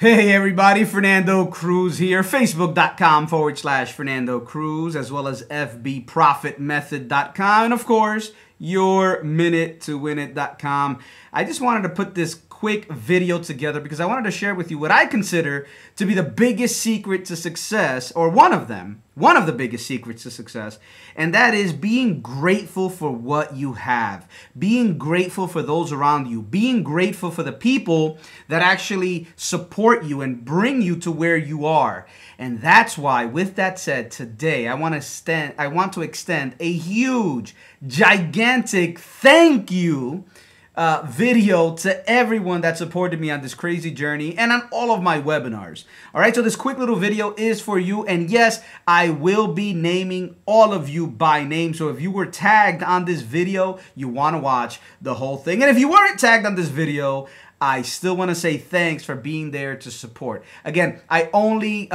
Hey everybody, Fernando Cruz here, facebook.com/Fernando Cruz, as well as fbprofitmethod.com, and of course, yourminute2winit.com. I just wanted to put this quick video together because I wanted to share with you what I consider to be the biggest secret to success, or one of the biggest secrets to success, and that is being grateful for what you have, being grateful for those around you, being grateful for the people that actually support you and bring you to where you are. And that's why, with that said, today I want to extend a huge, gigantic thank you video to everyone that supported me on this crazy journey and on all of my webinars. All right, so this quick little video is for you, and yes, I will be naming all of you by name. So if you were tagged on this video, you want to watch the whole thing. And if you weren't tagged on this video, I still want to say thanks for being there to support. Again, I only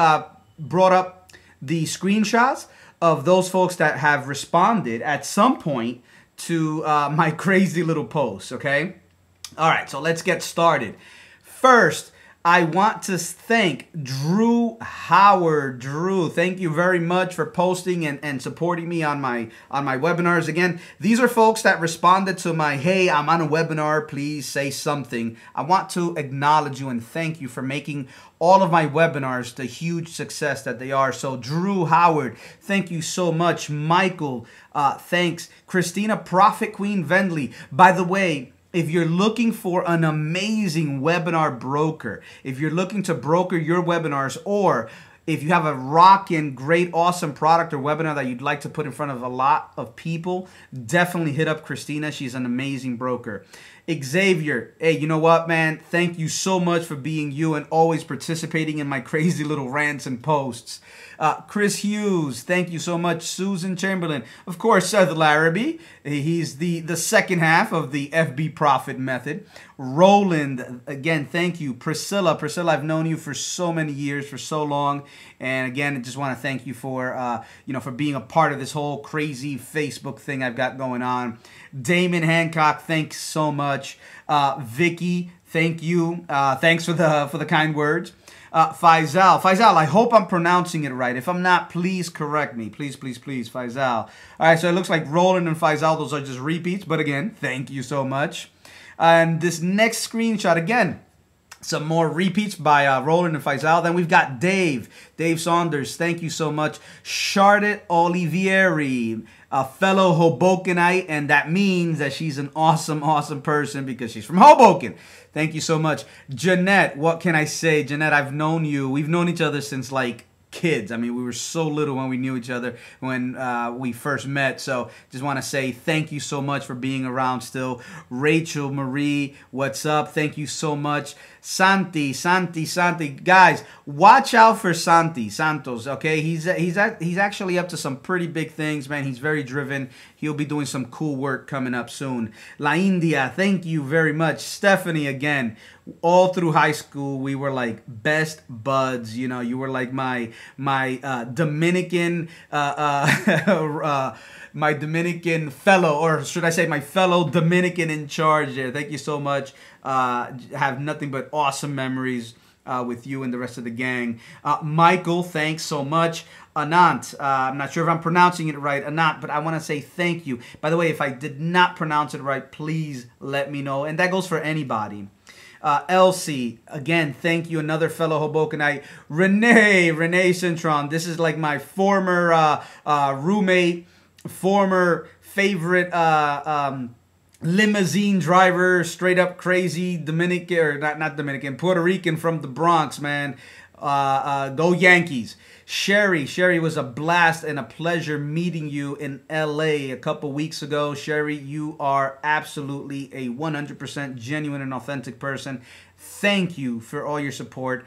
brought up the screenshots of those folks that have responded at some point to my crazy little posts, okay? All right, so let's get started. First, I want to thank Drew Howard. Drew, thank you very much for posting and supporting me on my webinars. Again, these are folks that responded to my, hey, I'm on a webinar, please say something. I want to acknowledge you and thank you for making all of my webinars the huge success that they are. So Drew Howard, thank you so much. Michael, thanks. Christina Profit Queen Vendley. By the way, if you're looking for an amazing webinar broker, if you're looking to broker your webinars, or if you have a rockin' great, awesome product or webinar that you'd like to put in front of a lot of people, definitely hit up Christina. She's an amazing broker. Xavier, hey, you know what, man? Thank you so much for being you and always participating in my crazy little rants and posts. Chris Hughes, thank you so much. Susan Chamberlain, of course, Seth Larrabee. He's the second half of the FB Profit Method. Roland, again, thank you. Priscilla, I've known you for so many years, for so long, and again, I just want to thank you for for being a part of this whole crazy Facebook thing I've got going on. Damon Hancock, thanks so much. Vicky, thank you. Thanks for the kind words. Faisal, I hope I'm pronouncing it right. If I'm not, please correct me. Please, please, please, Faisal. All right, so it looks like Roland and Faisal, those are just repeats. But again, thank you so much. And this next screenshot, again, some more repeats by Roland and Faisal. Then we've got Dave Saunders. Thank you so much. Charlotte Olivieri, a fellow Hobokenite, and that means that she's an awesome, awesome person because she's from Hoboken. Thank you so much. Jeanette, what can I say? Jeanette, I've known you. We've known each other since like kids. I mean, we were so little when we knew each other when we first met. So just want to say thank you so much for being around still. Rachel Marie, what's up? Thank you so much. Santi. Guys, watch out for Santos, okay? He's actually up to some pretty big things, man. He's very driven. He'll be doing some cool work coming up soon. La India, thank you very much. Stephanie, again, all through high school, we were like best buds. You know, you were like my Dominican my Dominican fellow, or should I say my fellow Dominican in charge there. Thank you so much. Have nothing but awesome memories with you and the rest of the gang. Michael, thanks so much. Anant, I'm not sure if I'm pronouncing it right, Anant, but I want to say thank you. By the way, if I did not pronounce it right, please let me know. And that goes for anybody. Elsie, again, thank you. Another fellow Hobokenite. Renee Cintron. This is like my former roommate, former favorite limousine driver, straight up crazy Dominican, or not Dominican, Puerto Rican from the Bronx, man. Go Yankees. Sherry was a blast and a pleasure meeting you in LA a couple weeks ago. Sherry, you are absolutely a 100% genuine and authentic person. Thank you for all your support.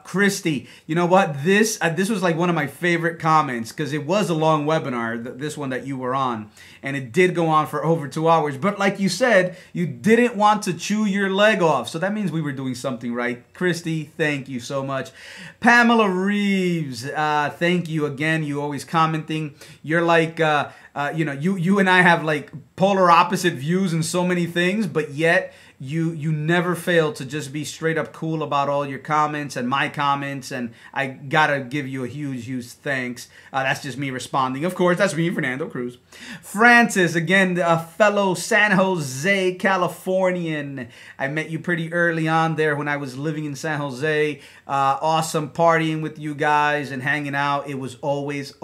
Christy, you know what? This was like one of my favorite comments because it was a long webinar, this one that you were on, and it did go on for over 2 hours. But like you said, you didn't want to chew your leg off. So that means we were doing something right. Christy, thank you so much. Pamela Reeves, thank you again. You always commenting. You're like, you and I have like polar opposite views in so many things, but yet you never fail to just be straight up cool about all your comments and my comments, and I gotta give you a huge thanks. That's just me responding. Of course, that's me, Fernando Cruz. Francis, again, a fellow San Jose Californian. I met you pretty early on there when I was living in San Jose. Awesome partying with you guys and hanging out. It was always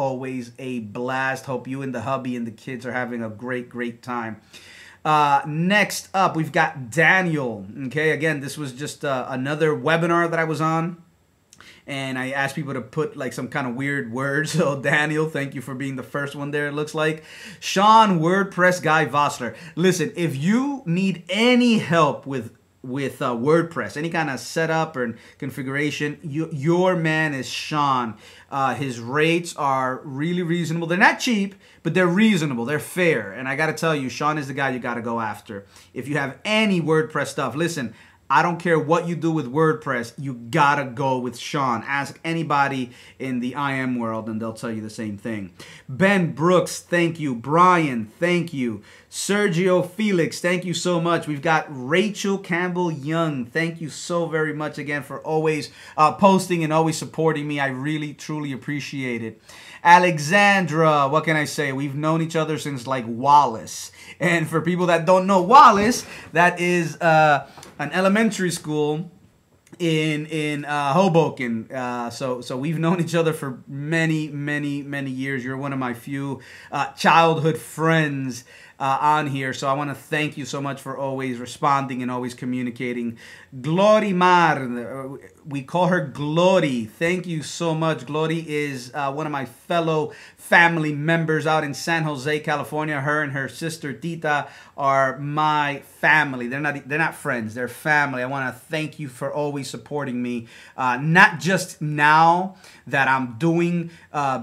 a blast. Hope you and the hubby and the kids are having a great time. Next up, we've got Daniel. Okay, again, this was just another webinar that I was on, and I asked people to put like some kind of weird words. So Daniel, thank you for being the first one there, it looks like. Sean, WordPress guy Vossler. Listen, if you need any help with WordPress, any kind of setup or configuration, your man is Sean. His rates are really reasonable. They're not cheap, but they're reasonable. They're fair. And I got to tell you, Sean is the guy you got to go after. If you have any WordPress stuff, listen, I don't care what you do with WordPress, you gotta go with Sean. Ask anybody in the IM world and they'll tell you the same thing. Ben Brooks, thank you. Brian, thank you. Sergio Felix, thank you so much. We've got Rachel Campbell Young. Thank you so very much again for always posting and always supporting me. I really, truly appreciate it. Alexandra, what can I say? We've known each other since like Wallace. And for people that don't know Wallace, that is an elementary school in Hoboken. So we've known each other for many years. You're one of my few childhood friends on here. So I want to thank you so much for always responding and always communicating. Glorimar, we call her Glory. Thank you so much. Glory is one of my fellow family members out in San Jose, California. Her and her sister Tita are my family. They're not friends, they're family. I want to thank you for always supporting me, not just now that I'm doing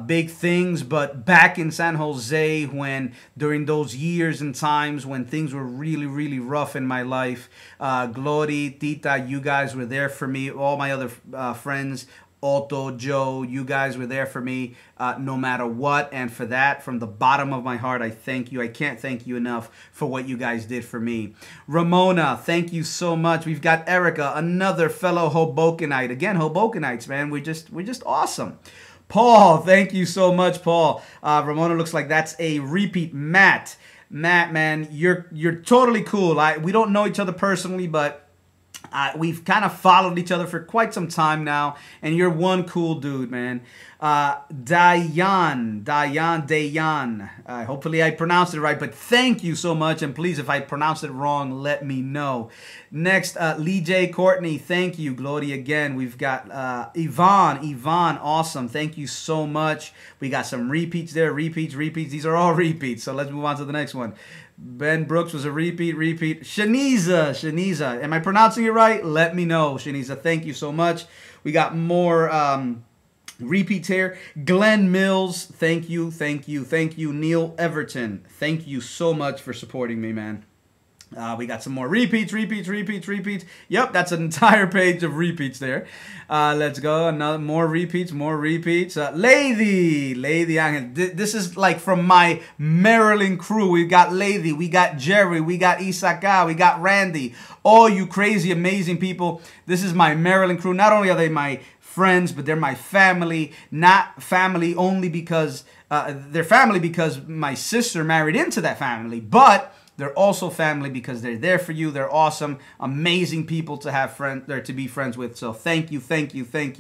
big things, but back in San Jose when during those years and times when things were really rough in my life. Glory, Tita, you guys were there for me. All my other friends, Otto, Joe, you guys were there for me no matter what. And for that, from the bottom of my heart, I thank you. I can't thank you enough for what you guys did for me. Ramona, thank you so much. We've got Erica, another fellow Hobokenite. Again, Hobokenites, man. We're just awesome. Paul, thank you so much, Paul. Ramona looks like that's a repeat. Matt, man, you're totally cool. We don't know each other personally, but we've kind of followed each other for quite some time now, and you're one cool dude, man. Dayan. Hopefully I pronounced it right, but thank you so much, and please, if I pronounced it wrong, let me know. Next, Lee J. Courtney, thank you. Glory again. We've got Yvonne, awesome. Thank you so much. We got some repeats there, repeats. These are all repeats, so let's move on to the next one. Ben Brooks was a repeat. Shaniza. Am I pronouncing it right? Let me know, Shaniza. Thank you so much. We got more repeats here. Glenn Mills, thank you. Neil Everton, thank you so much for supporting me, man. We got some more repeats. Yep, that's an entire page of repeats there. Let's go. Another more repeats. Lady Angel. This is like from my Maryland crew. We got Lady, we got Jerry, we got Isaka, we got Randy. All you crazy, amazing people. This is my Maryland crew. Not only are they my friends, but they're my family. Not family only because they're family because my sister married into that family, but they're also family because they're there for you. They're awesome, amazing people to have to be friends with. So thank you,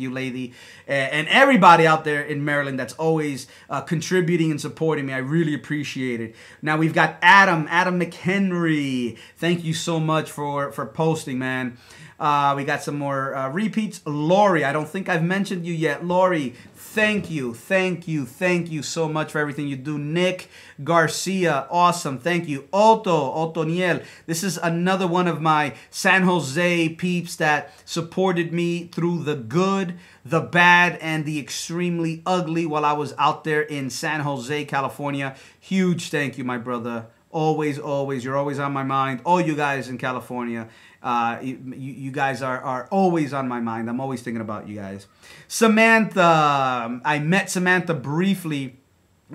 Lady, and everybody out there in Maryland that's always contributing and supporting me. I really appreciate it. Now we've got Adam McHenry. Thank you so much for posting, man. We got some more repeats. Lori, I don't think I've mentioned you yet. Lori, thank you so much for everything you do. Nick Garcia, awesome. Thank you. Otoniel, this is another one of my San Jose peeps that supported me through the good, the bad, and the extremely ugly while I was out there in San Jose, California. Huge thank you, my brother. Always, you're always on my mind. All you guys in California, you guys are always on my mind. I'm always thinking about you guys. Samantha, I met Samantha briefly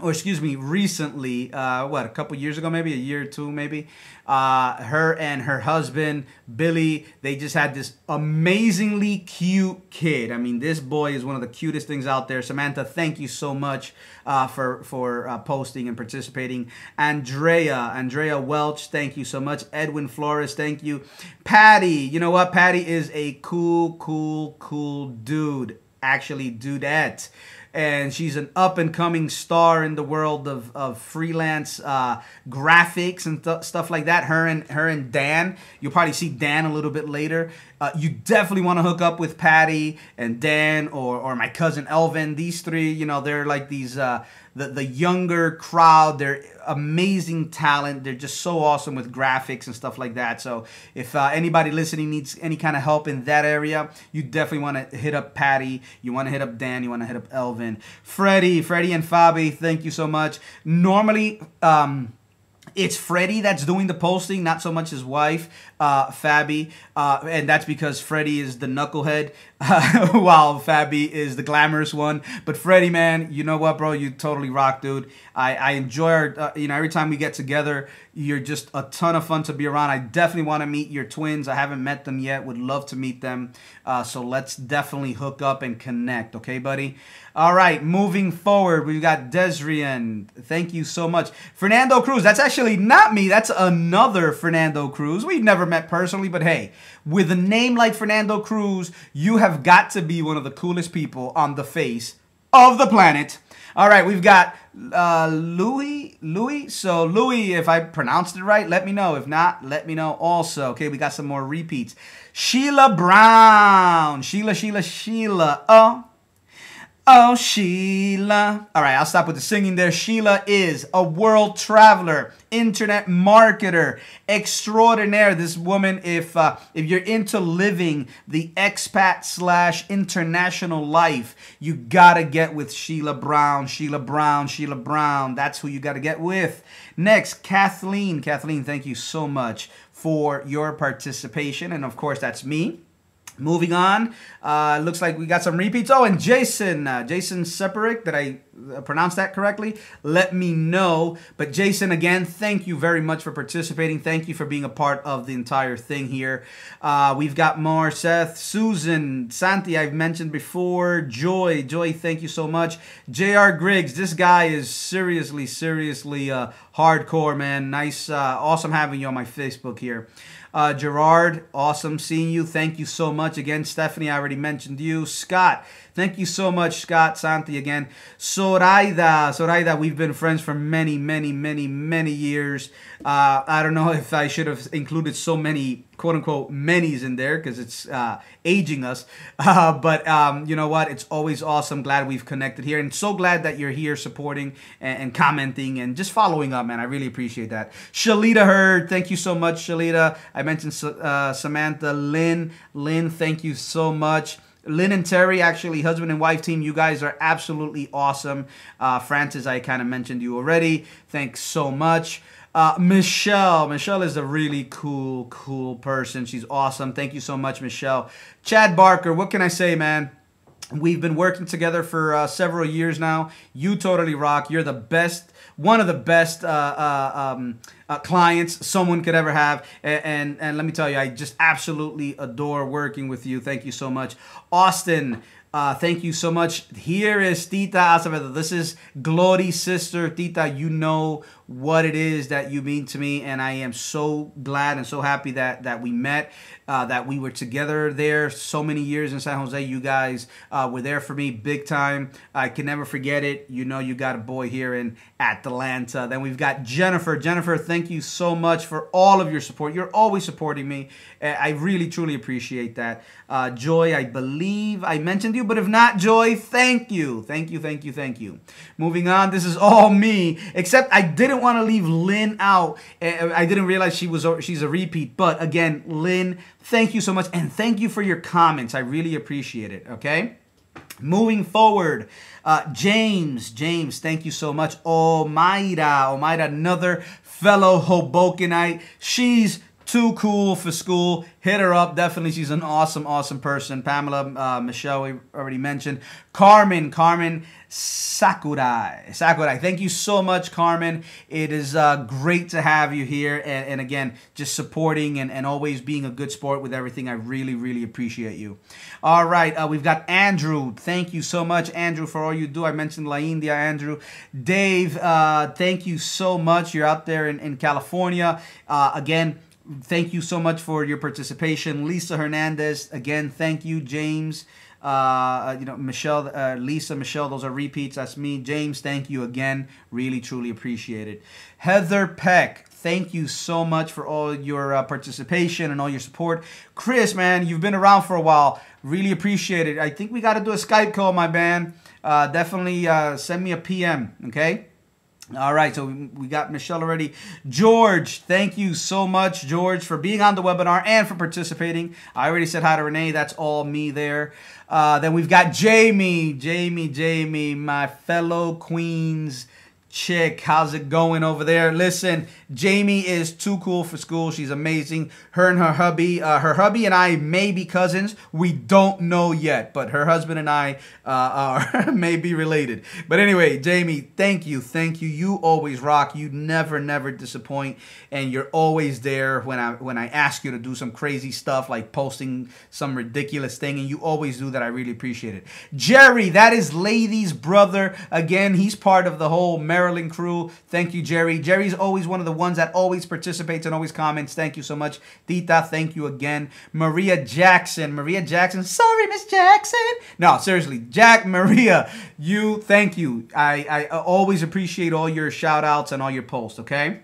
or excuse me, recently, a couple years ago, maybe a year or two, maybe, her and her husband, Billy, they just had this amazingly cute kid. I mean, this boy is one of the cutest things out there. Samantha, thank you so much for posting and participating. Andrea Welch, thank you so much. Edwin Flores, thank you. Patty, you know what? Patty is a cool dude. Actually, dudette. And she's an up-and-coming star in the world of freelance graphics and stuff like that. Her and Dan. You'll probably see Dan a little bit later. You definitely want to hook up with Patty and Dan or my cousin Elvin. These three, you know, they're like these the younger crowd. They're amazing talent. They're just so awesome with graphics and stuff like that. So if anybody listening needs any kind of help in that area, you definitely want to hit up Patty. You want to hit up Dan. You want to hit up Elvin. Freddie and Fabi, thank you so much. Normally, it's Freddie that's doing the posting, not so much his wife, Fabi. And that's because Freddie is the knucklehead, while Fabi is the glamorous one. But Freddie, man, you know what, bro? You totally rock, dude. I enjoy our, every time we get together, you're just a ton of fun to be around. I definitely want to meet your twins. I haven't met them yet. Would love to meet them. So let's definitely hook up and connect. Okay, buddy? All right, moving forward, we've got Desrian. Thank you so much. Fernando Cruz. That's actually not me. That's another Fernando Cruz. We've never met personally, but hey, with a name like Fernando Cruz, you have got to be one of the coolest people on the face of the planet. All right, we've got Louis. So Louis, if I pronounced it right, let me know. If not, let me know also. Okay, we got some more repeats. Sheila Brown. Sheila. Oh, Sheila. All right, I'll stop with the singing there. Sheila is a world traveler, internet marketer, extraordinaire. This woman, if you're into living the expat/international life, you got to get with Sheila Brown. Sheila Brown. That's who you got to get with. Next, Kathleen. Kathleen, thank you so much for your participation. And of course, that's me. Moving on, looks like we got some repeats. Oh, and Jason Separic, did I pronounce that correctly? Let me know. But Jason, again, thank you very much for participating. Thank you for being a part of the entire thing here. We've got more. Seth, Susan, Santi, I've mentioned before. Joy, thank you so much. J.R. Griggs, this guy is seriously hardcore, man. Nice, awesome having you on my Facebook here. Gerard, awesome seeing you. Thank you so much. Again, Stephanie, I already mentioned you. Scott, thank you so much, Scott. Santi again. Zoraida, we've been friends for many years. I don't know if I should have included so many quote-unquote manys in there because it's aging us. But you know what? It's always awesome. Glad we've connected here. And so glad that you're here supporting and commenting and just following up, man. I really appreciate that. Shalita Hurd, thank you so much, Shalita. I mentioned Samantha. Lynn, thank you so much. Lynn and Terry, actually, husband and wife team, you guys are absolutely awesome. Francis, I kind of mentioned you already. Thanks so much. Michelle is a really cool person. She's awesome. Thank you so much, Michelle. Chad Barker, what can I say, man? We've been working together for several years now. You totally rock. You're the best, one of the best clients someone could ever have. And let me tell you, I just absolutely adore working with you. Thank you so much. Austin, thank you so much. Here is Tita Acevedo. This is Glory's sister. Tita, you know what it is that you mean to me, and I am so glad and so happy that we met, that we were together there so many years in San Jose. You guys were there for me big time. I can never forget it. You know you got a boy here in Atlanta. Then we've got Jennifer. Jennifer, thank you so much for all of your support. You're always supporting me. I really, truly appreciate that. Joy, I believe I mentioned you, but if not, Joy, thank you. Thank you. Moving on, this is all me, except I didn't want to leave Lynn out. I didn't realize she's a repeat, but again, Lynn, thank you so much, and thank you for your comments. I really appreciate it, okay? Moving forward, James, thank you so much. Omaira, another fellow Hobokenite. She's too cool for school. Hit her up. Definitely, she's an awesome, awesome person. Pamela, Michelle, we already mentioned. Carmen Sakurai. Thank you so much, Carmen. It is great to have you here. And again, just supporting and always being a good sport with everything. I really, really appreciate you. All right. We've got Andrew. Thank you so much, Andrew, for all you do. I mentioned La India, Andrew. Dave, thank you so much. You're out there in California. Again, thank you so much for your participation. Lisa Hernandez, again, thank you. James, Michelle, Lisa, Michelle, those are repeats. That's me. James, thank you again. Really, truly appreciate it. Heather Peck, thank you so much for all your participation and all your support. Chris, man, you've been around for a while. Really appreciate it. I think we got to do a Skype call, my man. Definitely send me a PM, okay? All right, so we got Michelle already. George, thank you so much, George, for being on the webinar and for participating. I already said hi to Renee. That's all me there. Then we've got Jamie, my fellow Queens chick. How's it going over there? Listen, Jamie is too cool for school. She's amazing. Her and her hubby and I may be cousins. We don't know yet, but her husband and I are may be related. But anyway, Jamie, thank you. You always rock. You never disappoint, and you're always there when I ask you to do some crazy stuff like posting some ridiculous thing, and you always do that. I really appreciate it. Jerry, that is Lady's brother. Again, he's part of the whole Maryland crew. Thank you, Jerry. Jerry's always one of the ones that always participates and always comments. Thank you so much. Tita, thank you again. Maria Jackson, sorry, Miss Jackson. No, seriously, Maria, thank you. I always appreciate all your shout outs and all your posts, okay?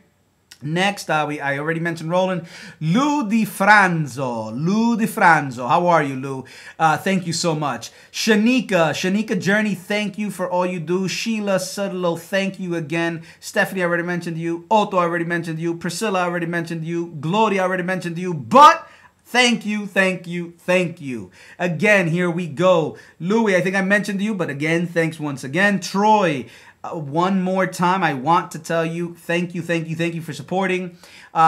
Next, I already mentioned Roland. Lou DiFranzo. How are you, Lou? Thank you so much. Shanika Journey, thank you for all you do. Sheila Sudlow, thank you again. Stephanie, I already mentioned you. Otto, I already mentioned you. Priscilla, I already mentioned you. Gloria, I already mentioned you. But thank you. Again, here we go. Louis, I think I mentioned you, but again, thanks once again. Troy, one more time, I want to tell you, thank you for supporting.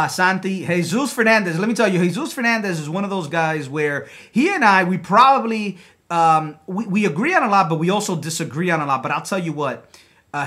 Santi, Jesus Fernandez, let me tell you, Jesus Fernandez is one of those guys where he and I, we probably, we agree on a lot, but we also disagree on a lot. But I'll tell you what,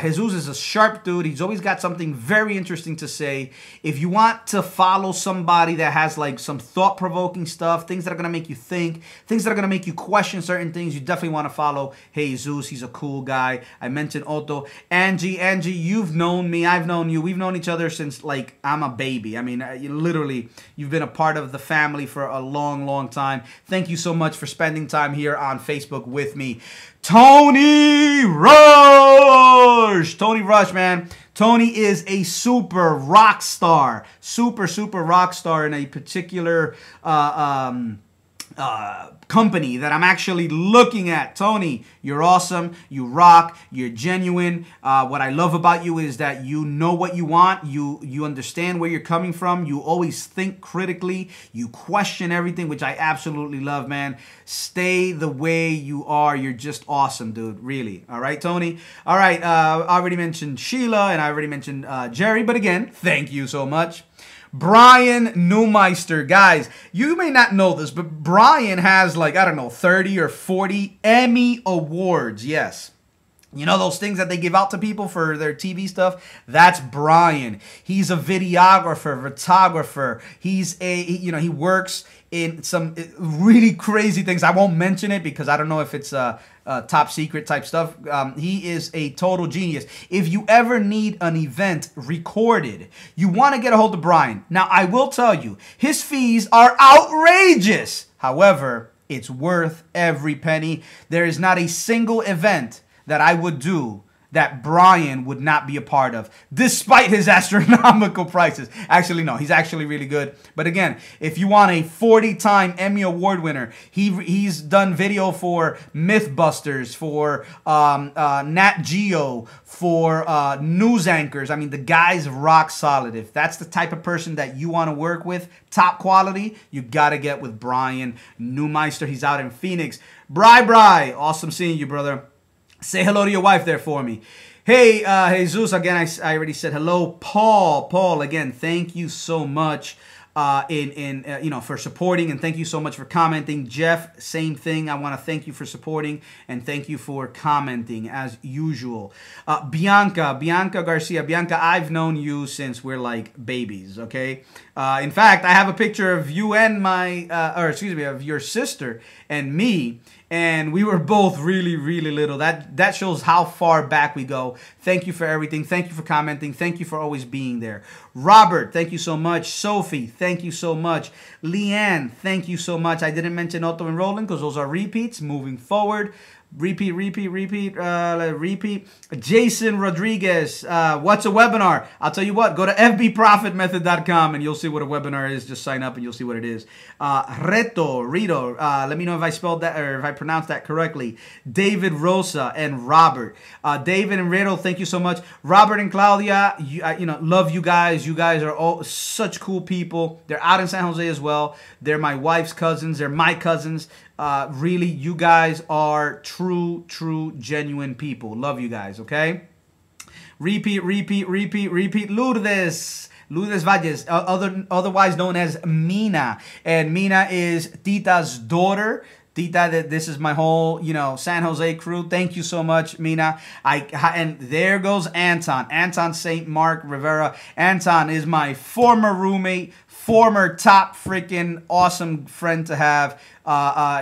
Jesus is a sharp dude. He's always got something very interesting to say. If you want to follow somebody that has like some thought-provoking stuff, things that are going to make you think, things that are going to make you question certain things, you definitely want to follow Jesus. He's a cool guy. I mentioned Otto. Angie, you've known me. I've known you. We've known each other since like I'm a baby. I mean, literally, you've been a part of the family for a long time. Thank you so much for spending time here on Facebook with me. Tony Rush, man. Tony is a super rock star in a particular company that I'm actually looking at. Tony, you're awesome. You rock. You're genuine. What I love about you is that you know what you want. You understand where you're coming from. You always think critically. You question everything, which I absolutely love, man. Stay the way you are. You're just awesome, dude. Really. All right, Tony? All right. I already mentioned Sheila, and I already mentioned Jerry. But again, thank you so much. Brian Neumeister. Guys, you may not know this, but Brian has like, I don't know, 30 or 40 Emmy Awards. Yes. You know those things that they give out to people for their TV stuff? That's Brian. He's a videographer, photographer. He works in some really crazy things. I won't mention it because I don't know if it's top secret type stuff. He is a total genius. If you ever need an event recorded, you want to get a hold of Brian. Now, I will tell you, his fees are outrageous. However, it's worth every penny. There is not a single event that I would do that Brian would not be a part of, despite his astronomical prices. Actually, no, he's actually really good. But again, if you want a 40-time Emmy Award winner, he's done video for Mythbusters, for Nat Geo, for news anchors. I mean, the guy's rock solid. If that's the type of person that you want to work with, top quality, you got to get with Brian Neumeister. He's out in Phoenix. Bri, awesome seeing you, brother. Say hello to your wife there for me. Hey, Jesus, again, I already said hello. Paul, again, thank you so much. for supporting, and thank you so much for commenting. Jeff, same thing. I want to thank you for supporting and thank you for commenting as usual. Bianca Garcia. Bianca, I've known you since we're like babies, okay? In fact, I have a picture of you and of your sister and me, and we were both really, really little. That shows how far back we go. Thank you for everything. Thank you for commenting. Thank you for always being there. Robert, thank you so much. Sophie, thank you so much. Leanne, thank you so much. I didn't mention Otto and Roland because those are repeats. Moving forward. Repeat. Jason Rodriguez, what's a webinar? I'll tell you what, go to fbprofitmethod.com and you'll see what a webinar is. Just sign up and you'll see what it is. Rito, let me know if I spelled that or if I pronounced that correctly. David Rosa and Robert. David and Rito, thank you so much. Robert and Claudia, love you guys. You guys are all such cool people. They're out in San Jose as well. They're my wife's cousins. They're my cousins. Really, you guys are true, genuine people. Love you guys, okay? Repeat. Lourdes Valles, otherwise known as Mina. And Mina is Tita's daughter. Tita, this is my whole, San Jose crew. Thank you so much, Mina. And there goes Anton. Anton St. Mark Rivera. Anton is my former roommate, former top freaking awesome friend to have.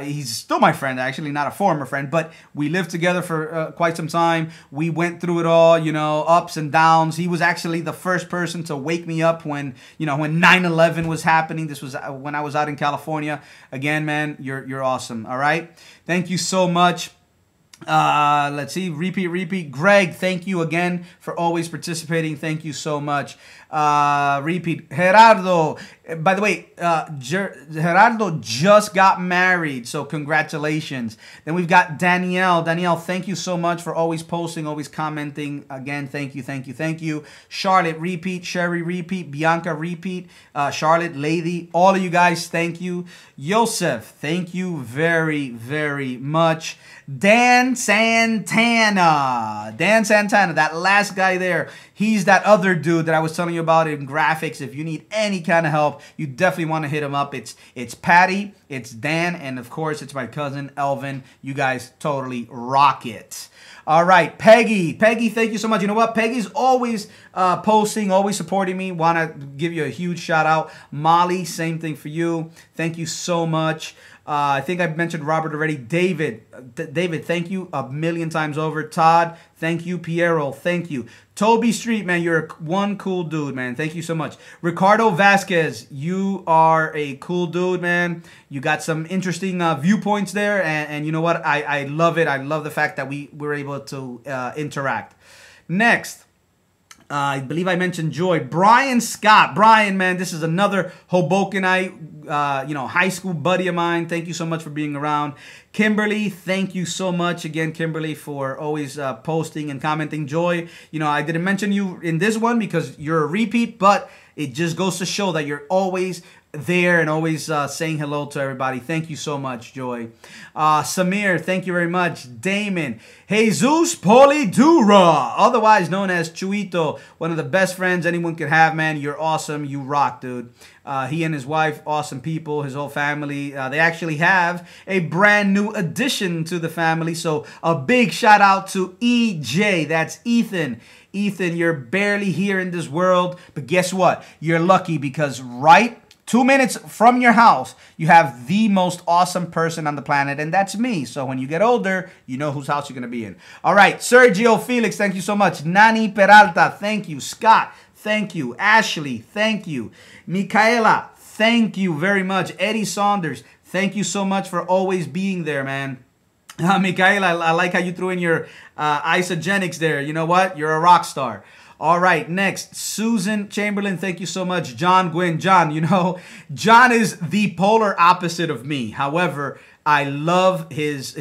He's still my friend, actually, not a former friend, but we lived together for quite some time. We went through it all, ups and downs. He was actually the first person to wake me up when 9/11 was happening. This was when I was out in California. Again, man, you're awesome. All right. Thank you so much. Let's see. Repeat. Greg, thank you again for always participating. Thank you so much. Repeat. Gerardo. By the way, Gerardo just got married, so congratulations. Then we've got Danielle. Danielle, thank you so much for always posting, always commenting. Again, thank you. Charlotte, repeat. Sherry, repeat. Bianca, repeat. Charlotte, Lady, all of you guys, thank you. Joseph, thank you very, very much. Dan Santana, that last guy there, he's that other dude that I was telling you about in graphics. If you need any kind of help, you definitely want to hit him up. It's Patty, it's Dan, and of course it's my cousin Elvin. You guys totally rock it. All right, Peggy, thank you so much. You know what? Peggy's always posting, always supporting me. Want to give you a huge shout out. Molly, same thing for you. Thank you so much. I think I mentioned Robert already. David, thank you a million times over. Todd, thank you. Piero, thank you. Toby Street, man, you're one cool dude, man. Thank you so much. Ricardo Vasquez, you are a cool dude, man. You got some interesting viewpoints there, and you know what? I love it. I love the fact that we were able to interact. Next. I believe I mentioned Joy. Brian Scott. Brian, man, this is another Hobokenite, high school buddy of mine. Thank you so much for being around. Kimberly, thank you so much again, Kimberly, for always posting and commenting. Joy, I didn't mention you in this one because you're a repeat, but it just goes to show that you're always there and always saying hello to everybody. Thank you so much, Joy. Samir, thank you very much. Damon, Jesus Polidura, otherwise known as Chuito, one of the best friends anyone could have, man. You're awesome. You rock, dude. He and his wife, awesome people, his whole family. They actually have a brand new addition to the family. So a big shout out to EJ. That's Ethan. Ethan, you're barely here in this world, but guess what? You're lucky because right 2 minutes from your house, you have the most awesome person on the planet, and that's me. So when you get older, you know whose house you're going to be in. All right, Sergio Felix, thank you so much. Nani Peralta, thank you. Scott, thank you. Ashley, thank you. Micaela, thank you very much. Eddie Saunders, thank you so much for always being there, man. Micaela, I like how you threw in your isogenics there. You know what? You're a rock star. All right, next, Susan Chamberlain, thank you so much. John Gwynn, John, John is the polar opposite of me. However, I love his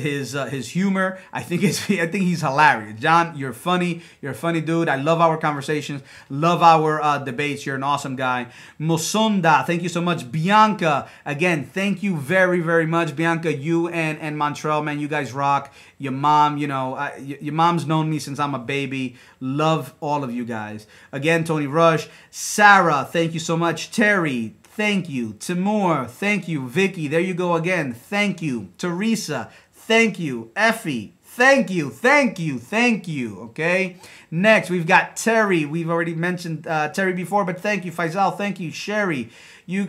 humor. I think he's hilarious. John, you're funny. You're a funny dude. I love our conversations. Love our debates. You're an awesome guy. Musonda, thank you so much. Bianca, again, thank you very, very much. Bianca, you and Montreal, man, you guys rock. Your mom, your mom's known me since I'm a baby. Love all of you guys. Again, Tony Rush. Sarah, thank you so much. Terry, thank you. Timur, thank you. Vicky, there you go again. Thank you. Teresa, thank you. Effie, thank you, thank you, thank you. Okay. Next, we've got Terry. We've already mentioned Terry before, but thank you. Faisal, thank you. Sherry, you,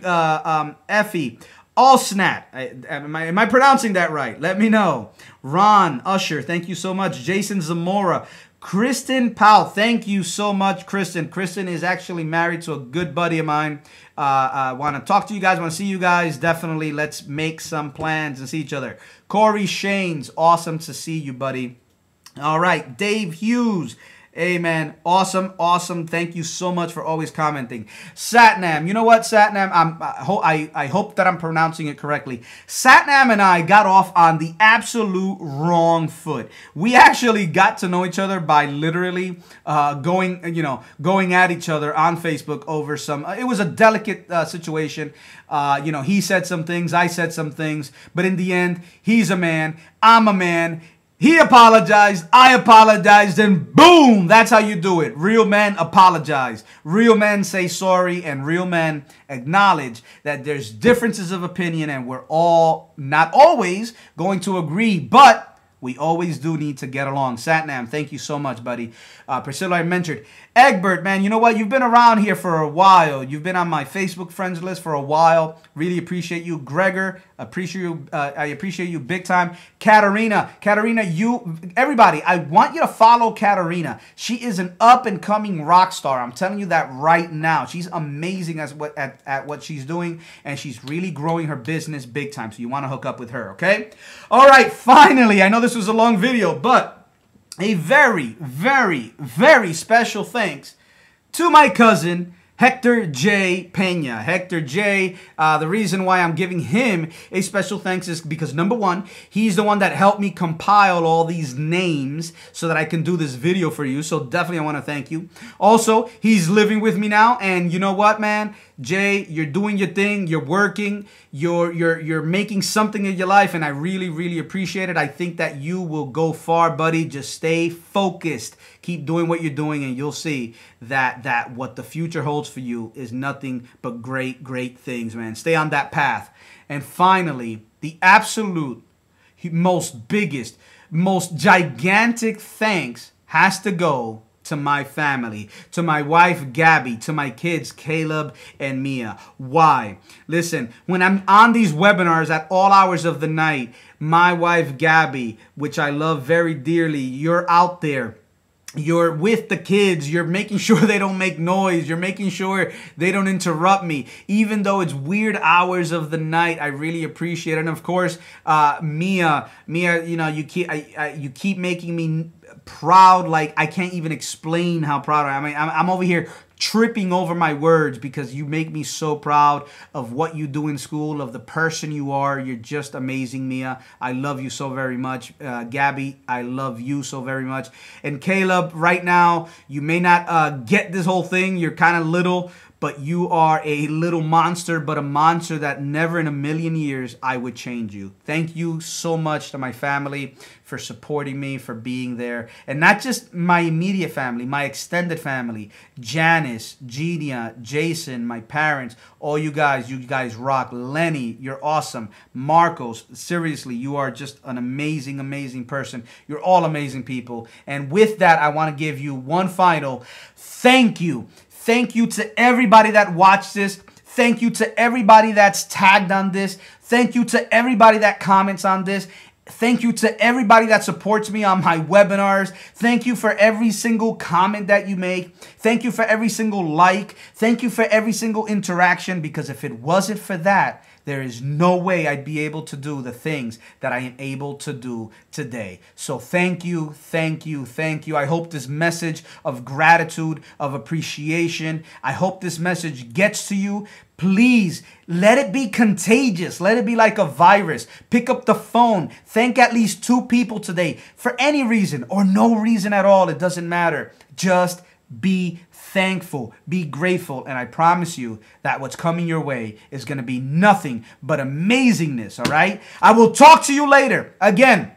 Effie. Allsnap. Am I pronouncing that right? Let me know. Ron, Usher, thank you so much. Jason Zamora. Kristen Powell, thank you so much, Kristen. Kristen is actually married to a good buddy of mine. I want to talk to you guys, want to see you guys. Definitely, let's make some plans and see each other. Corey Shanes, awesome to see you, buddy. All right, Dave Hughes. Hey, man. Awesome, awesome. Thank you so much for always commenting. Satnam. You know what, Satnam? I hope that I'm pronouncing it correctly. Satnam and I got off on the absolute wrong foot. We actually got to know each other by literally going at each other on Facebook over some... it was a delicate situation. He said some things, I said some things. But in the end, he's a man, I'm a man. He apologized, I apologized, and boom, that's how you do it. Real men apologize. Real men say sorry, and real men acknowledge that there's differences of opinion, and we're all not always going to agree, but we always do need to get along. Satnam, thank you so much, buddy. Priscilla, I mentioned. Egbert, man, you know what? You've been around here for a while. You've been on my Facebook friends list for a while. Really appreciate you. Gregor, I appreciate you big time. Katarina, everybody, I want you to follow Katarina. She is an up-and-coming rock star. I'm telling you that right now. She's amazing at what she's doing, and she's really growing her business big time. So you want to hook up with her, okay? All right, finally, I know this was a long video, but a very, very, very special thanks to my cousin, Hector J. Pena. Hector J., the reason why I'm giving him a special thanks is because, number one, he's the one that helped me compile all these names so that I can do this video for you. So definitely I want to thank you. Also, he's living with me now, and you know what, man? Jay, you're doing your thing, you're working, you're making something of your life, and I really, really appreciate it. I think that you will go far, buddy. Just stay focused. Keep doing what you're doing, and you'll see that what the future holds for you is nothing but great, great things, man. Stay on that path. And finally, the absolute most biggest, most gigantic thanks has to go to my family, to my wife, Gabby, to my kids, Caleb and Mia. Why? Listen, when I'm on these webinars at all hours of the night, my wife, Gabby, which I love very dearly, you're out there. You're with the kids. You're making sure they don't make noise. You're making sure they don't interrupt me. Even though it's weird hours of the night, I really appreciate it. And of course, Mia, you know, you keep making me proud. Like, I can't even explain how proud I am. I mean, I'm over here tripping over my words because you make me so proud of what you do in school, of the person you are. You're just amazing, Mia. I love you so very much. Gabby, I love you so very much. And Caleb, right now, you may not get this whole thing. You're kind of little, but you are a little monster, but a monster that never in a million years I would change you. Thank you so much to my family for supporting me, for being there. And not just my immediate family, my extended family. Janice, Genia, Jason, my parents, all you guys rock. Lenny, you're awesome. Marcos, seriously, you are just an amazing, amazing person. You're all amazing people. And with that, I want to give you one final thank you. Thank you to everybody that watched this. Thank you to everybody that's tagged on this. Thank you to everybody that comments on this. Thank you to everybody that supports me on my webinars. Thank you for every single comment that you make. Thank you for every single like. Thank you for every single interaction, because if it wasn't for that, there is no way I'd be able to do the things that I am able to do today. So thank you, thank you, thank you. I hope this message of gratitude, of appreciation, I hope this message gets to you. Please, let it be contagious. Let it be like a virus. Pick up the phone. Thank at least 2 people today for any reason or no reason at all. It doesn't matter. Just be thankful, be grateful, and I promise you that what's coming your way is going to be nothing but amazingness, all right? I will talk to you later. Again,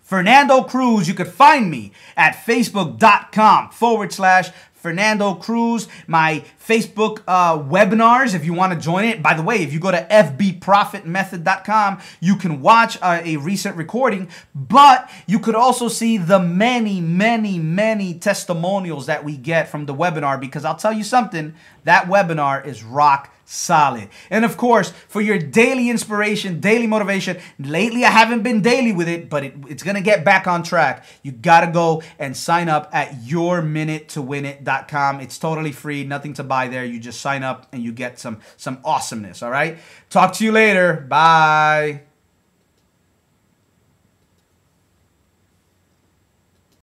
Fernando Cruz. You could find me at facebook.com/ Fernando Cruz, my Facebook webinars if you want to join it. By the way, if you go to fbprofitmethod.com, you can watch a recent recording, but you could also see the many testimonials that we get from the webinar, because I'll tell you something, that webinar is rock solid. And of course, for your daily inspiration, daily motivation, lately I haven't been daily with it, but it's going to get back on track. You got to go and sign up at yourminutetowinit.com. It's totally free, nothing to buy there. You just sign up and you get some awesomeness, all right? Talk to you later. Bye.